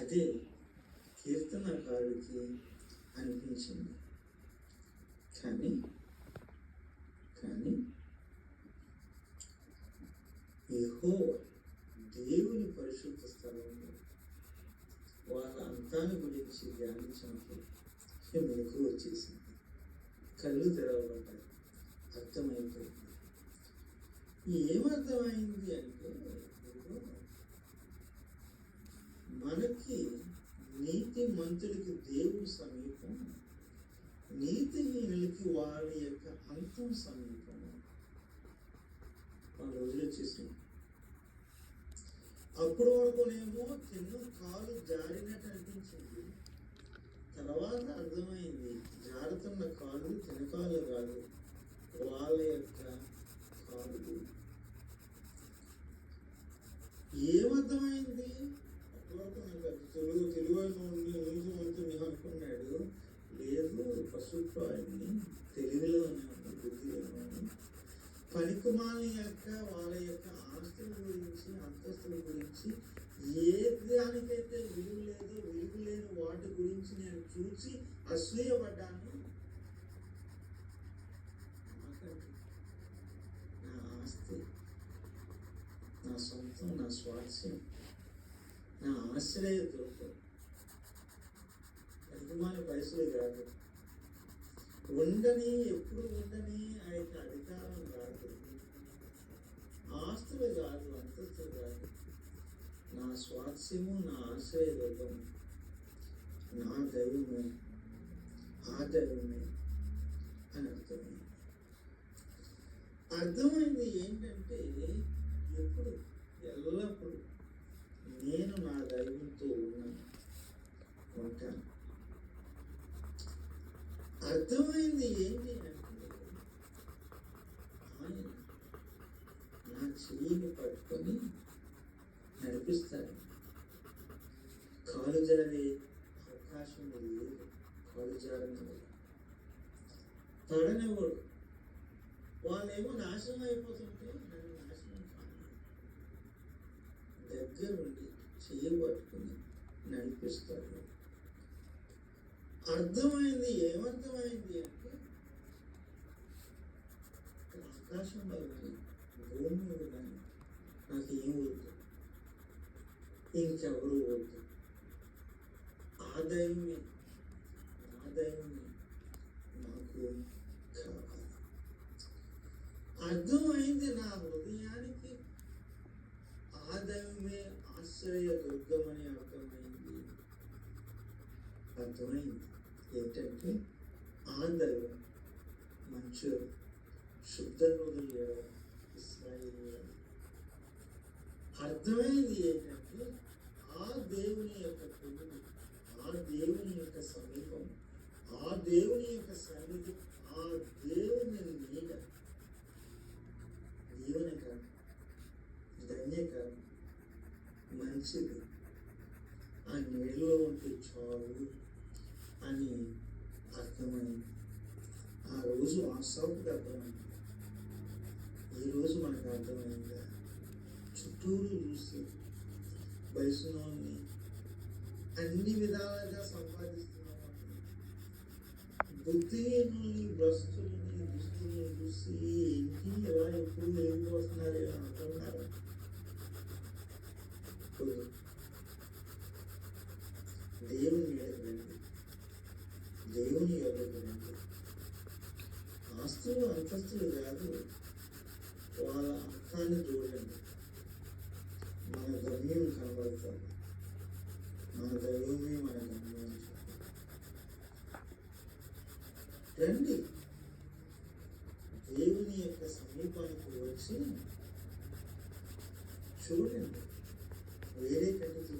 అదే కీర్తనకారుడికి అనిపించింది. కానీ యెహోవా దేవుని పరిశుద్ధ స్థలంలో వాళ్ళ అంతాన్ని గురించి ధ్యానించినప్పుడు మెలకు వచ్చేసింది. కళ్ళు తెరవబడ్డాయి. అర్థమైపోయింది. ఏమర్థమైంది అంటే, మనకి నీతి మంతుడికి దేవుడు సమీపం, నీతిహీనులకి వారి యొక్క అంతం సమీపం. మన రోజులు వచ్చేసింది. అప్పుడు వరకునేమో చిన్న కాలు జారినట్టు అనిపించింది. తర్వాత అర్థమైంది, జారుతున్న కాలు తినకాలు కాదు, వాళ్ళ యొక్క కాలు. ఏమర్థమైంది? అప్పటివరకు నాకు తెలుగు అనుకున్నాడు. లేదు, పశుత్వాన్ని తెలివిలోనే ఉంది, బుద్ధిలోనే ఉంది. పనికిమాలిన యొక్క వాళ్ళ యొక్క ఆస్తుల గురించి, అంతస్తుల గురించి, ఏ దానికైతే విలువ లేదో, విలువ లేని వాటి గురించి నేను చూసి అసూయపడ్డాను. నా ఆస్తి, నా సొంతం, నా స్వాస్థ్యం, నా ఆశ్రయ దొరకదు. పనికిమాలిన పైసలు కాదు, ఉండని, ఎప్పుడు ఉండని ఆ యొక్క అధికారం కాదు, ఆస్తులు కాదు, అంతస్తులు కాదు, నా స్వాస్థ్యము, నా ఆశ్రయవర్గము, నా దైవమే, ఆ దైవమే అని అర్థమైంది. ఏంటంటే, ఎప్పుడు ఎల్లప్పుడూ నేను నా దైవంతో ఉంటాను. అర్థమైంది ఏంటి అంటే, ఆయన నా చెయ్యిని పట్టుకొని నడిపిస్తాడు. కాలు జారే అవకాశం లేదు. కాలు జారనివ్వడు, తడనివ్వడు. వాళ్ళేమో నాశనం అయిపోతుంటే నన్ను నాశనం కాదు, దగ్గరుండి చెయ్యి పట్టుకుని నడిపిస్తాడు. అర్థమైంది. ఏమర్థమైంది అంటే, ఆకాశంలో కానీ భూమి మీద కానీ నాకు ఏం వద్దు, ఇంకెవరు వద్దు. ఆ దైవమే, నా దైవమే నాకు కావాలి. అర్థమైంది. నా హృదయానికి ఆ దైవమే ఆశ్రయ దుర్గమని అర్థమైంది. ఏంటంటే, ఆ దైవం మంచు శుద్ధ హృదయ ఇశ్రాయేలు. అర్థమైంది ఏంటంటే, ఆ దేవుని యొక్క ప్రేమ, ఆ దేవుని యొక్క సమీపం, ఆ దేవుని యొక్క సన్నిధి, ఆ దేవుని నీడ దీవెన కాదు, ధన్య కాదు, మంచిది. ఆ నీడలో ఉంటే చాలు అని అర్థమైంది. ఆ రోజు ఆసాపుకి అర్థమైంది. ఈరోజు మనకు అర్థమైందా? చుట్టూరు చూసి వయసులోని అన్ని విధాలుగా సంపాదిస్తున్నాం. బుద్ధిహీనుల్ని, భ్రష్టుల్ని, దుస్తుల్ని చూసి ఏంటి ఎలా ఎప్పుడు వెళ్ళిపోతున్నారు అంటున్నారు. దేవుని రండి, దేవుని ఎవరికి రండి. ఆస్తులు, అంతస్తులు కాదు, వాళ్ళ అర్థాన్ని చూడండి. మన గమ్యం కనబడుతుంది. మన దైవమే మన గమ్యం. రండి, దేవుని యొక్క సమీపానికి వచ్చి చూడండి. వేరే కంటితో